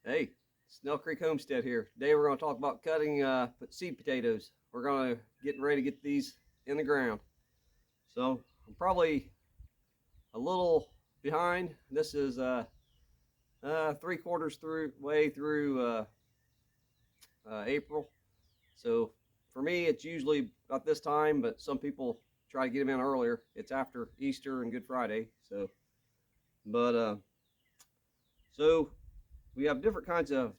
Hey, Snail Creek Homestead here. Today we're going to talk about cutting seed potatoes. We're going to get ready to get these in the ground. So I'm probably a little behind. This is 3/4 through way through April. So for me, it's usually about this time, but some people try to get them in earlier. It's after Easter and Good Friday. But so we have different kinds of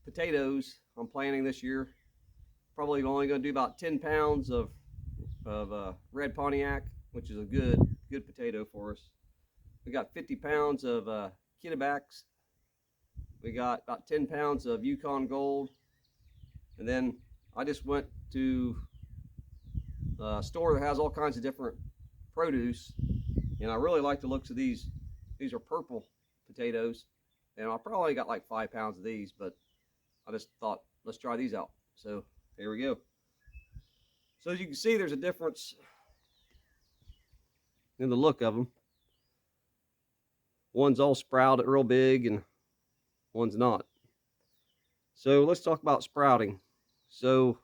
potatoes I'm planting this year. Probably only going to do about 10 pounds of red Pontiac, which is a good potato for us. We got 50 pounds of Kittebacks. We got about 10 pounds of Yukon Gold. And then I just went to a store that has all kinds of different produce. And I really like the looks of these. These are purple potatoes. And I probably got like 5 pounds of these, but I just thought, let's try these out. So here we go. So as you can see, there's a difference in the look of them. One's all sprouted real big and one's not. So let's talk about sprouting. So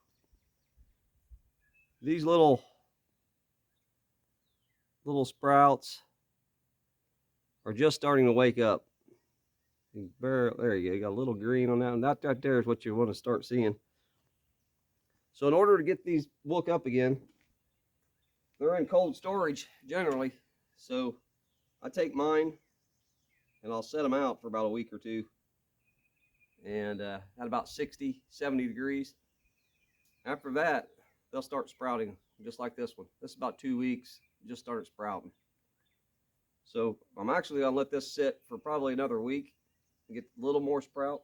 these little sprouts are just starting to wake up. There you go. You got a little green on that, and that right there is what you want to start seeing. So in order to get these woke up again, they're in cold storage generally. So I take mine and I'll set them out for about a week or two, and at about 60, 70 degrees. After that, they'll start sprouting just like this one. This is about 2 weeks, just started sprouting. So I'm actually gonna let this sit for probably another week and get a little more sprout.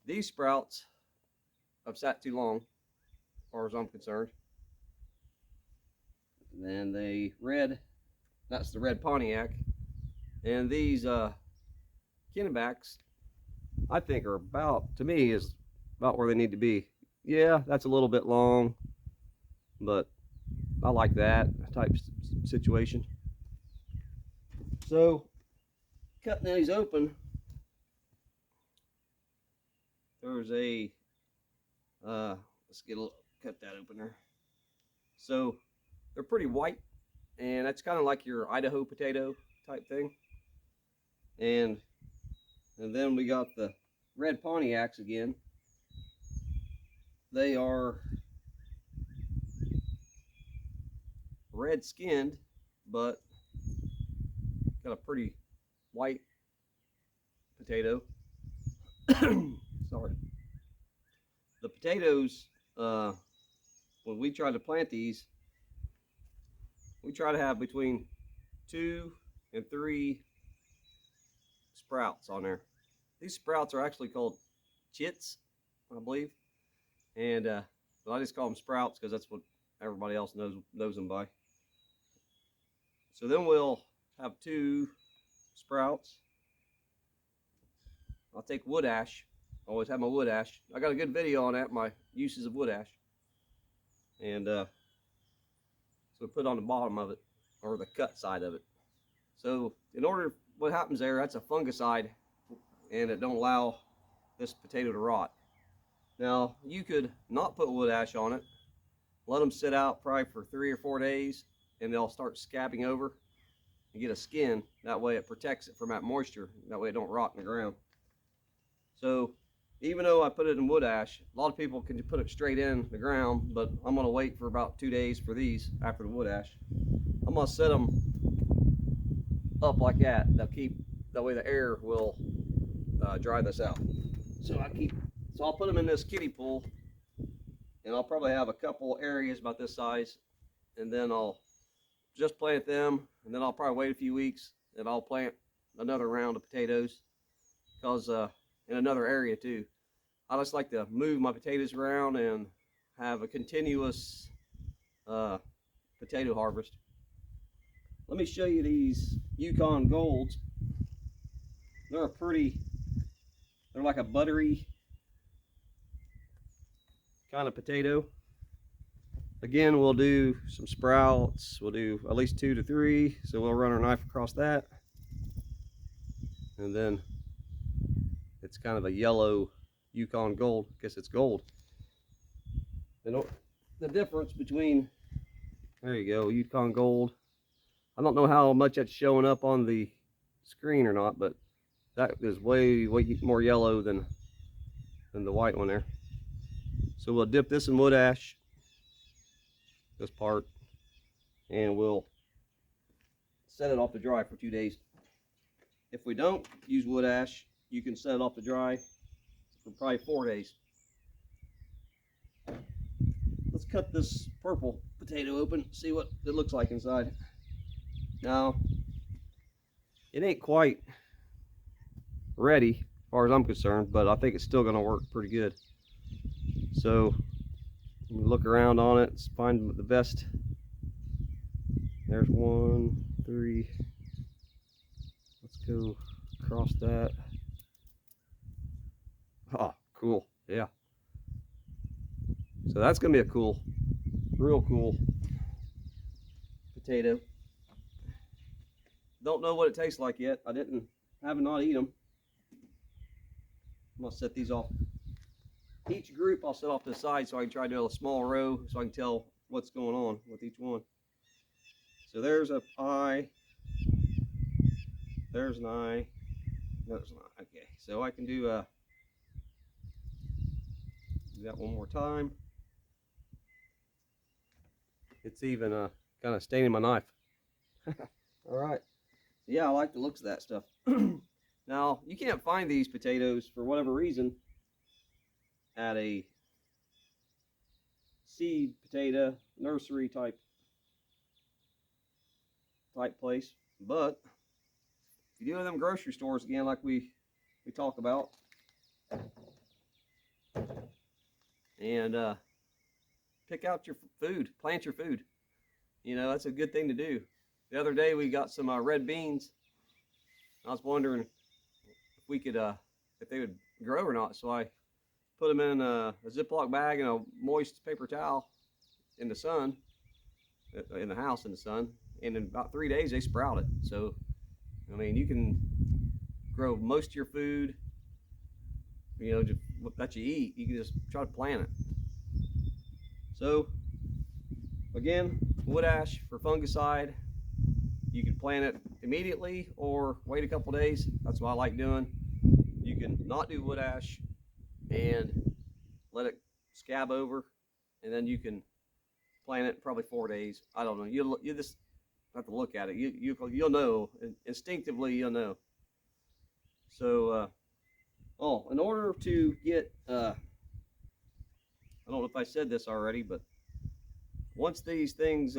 These sprouts have sat too long, as far as I'm concerned. And then that's the red Pontiac. And these Kittebacks, I think are about, to me, is about where they need to be. Yeah, that's a little bit long, but I like that type situation. So cutting these open, there's a let's cut that open there. So they're pretty white, and that's kind of like your Idaho potato type thing. And then we got the red Pontiacs again. They are red skinned, but got a pretty white potato. Sorry. The potatoes, when we try to plant these, we try to have between 2 and 3 sprouts on there. These sprouts are actually called chits, I believe, and I just call them sprouts because that's what everybody else knows them by. So then we'll have 2 sprouts. I'll take wood ash. I always have my wood ash. I got a good video on that, my uses of wood ash. And so we put it on the bottom of it, or the cut side of it. So in order, what happens there, that's a fungicide, and it don't allow this potato to rot. Now, you could not put wood ash on it, let them sit out probably for 3 or 4 days, and they'll start scabbing over and get a skin. That way it protects it from that moisture. That way it don't rot in the ground. So even though I put it in wood ash, a lot of people can put it straight in the ground, but I'm gonna wait for about 2 days for these after the wood ash. I'm gonna set them up like that. That way the air will dry this out. So I'll put them in this kiddie pool, and I'll probably have a couple areas about this size, and then I'll just plant them, and then I'll probably wait a few weeks, and I'll plant another round of potatoes, because in another area too. I just like to move my potatoes around and have a continuous potato harvest. Let me show you these Yukon Golds. They're like a buttery kind of potato. Again, we'll do some sprouts. We'll do at least 2 to 3. So we'll run our knife across that. and then it's kind of a yellow Yukon Gold. I guess it's gold. And the difference between, there you go, Yukon Gold. I don't know how much that's showing up on the screen or not, but that is way more yellow than the white one there. So we'll dip this in wood ash, this part, and we'll set it off to dry for 2 days. If we don't use wood ash, you can set it off to dry for probably 4 days. Let's cut this purple potato open, see what it looks like inside. Now, it ain't quite ready as far as I'm concerned, but I think it's still going to work pretty good. So look around on it, find the best. There's 1, 3. Let's go across that. Oh, cool. Yeah. So that's gonna be a cool, real cool potato. Don't know what it tastes like yet. I haven't not eat them. I'm gonna set these off. Each group I'll set off to the side so I can try to do a small row so I can tell what's going on with each one. So there's a eye. There's an eye. There's an eye. Okay, so I can do that one more time. It's even kind of staining my knife. All right. Yeah, I like the looks of that stuff. Now, you can't find these potatoes for whatever reason at a seed potato nursery type place, but if you go to them grocery stores again, like we talk about, and pick out your food, plant your food. You know, that's a good thing to do. The other day we got some red beans. I was wondering if we could, if they would grow or not. So I put them in a Ziploc bag and a moist paper towel in the sun, in the house in the sun. And in about 3 days they sprouted. So, I mean, you can grow most of your food, you know, just that you eat. You can just try to plant it. So, again, wood ash for fungicide. You can plant it immediately or wait a couple days. That's what I like doing. You can not do wood ash and let it scab over, and then you can plant it in probably 4 days. I don't know. You just have to look at it. You'll know instinctively. You'll know. So, in order to get, I don't know if I said this already, but once these things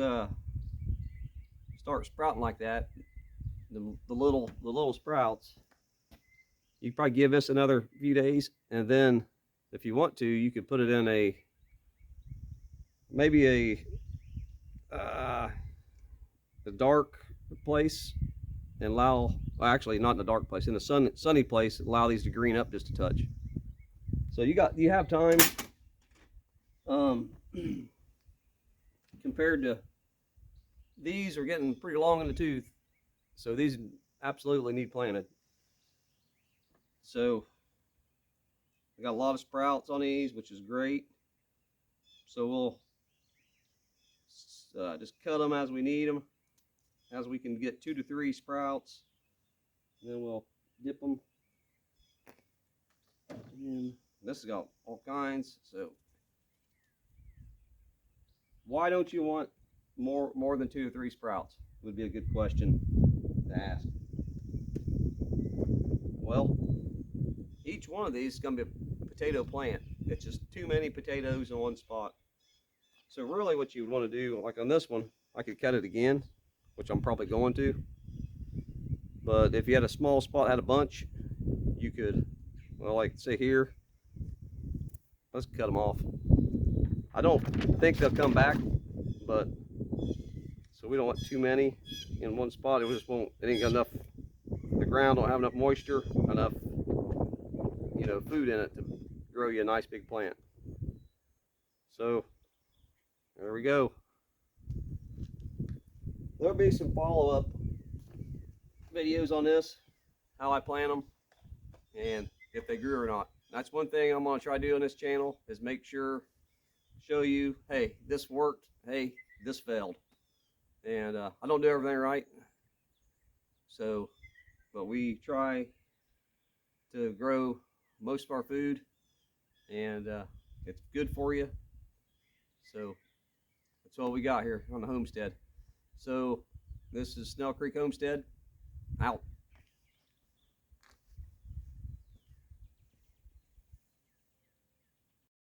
start sprouting like that, the little sprouts, you probably give this another few days, and then if you want to, you could put it in maybe a dark place and allow, well, actually not in a dark place, in a sunny place, allow these to green up just a touch. So you have time. Compared to these are getting pretty long in the tooth, so these absolutely need planted. So I got a lot of sprouts on these, which is great. So we'll just cut them as we need them, as we can get 2 to 3 sprouts. And then we'll dip them. And this has got all kinds. So why don't you want more than 2 to 3 sprouts? Would be a good question to ask. Well, each one of these is going to be a potato plant. It's just too many potatoes in one spot. So really what you would want to do, like on this one, I could cut it again, which I'm probably going to. But if you had a small spot, had a bunch, you could, well, like say here, let's cut them off. I don't think they'll come back, but so we don't want too many in one spot. It just won't, it ain't got enough, the ground don't have enough moisture, enough, you know, food in it to grow you a nice big plant. So there we go. There'll be some follow-up videos on this. how I plant them, and if they grew or not. That's one thing I'm gonna try to do on this channel is make sure, show you, hey, this worked, hey, this failed. And I don't do everything right, so, but we try to grow most of our food, and it's good for you. So that's all we got here on the homestead. So this is Snail Creek Homestead, out.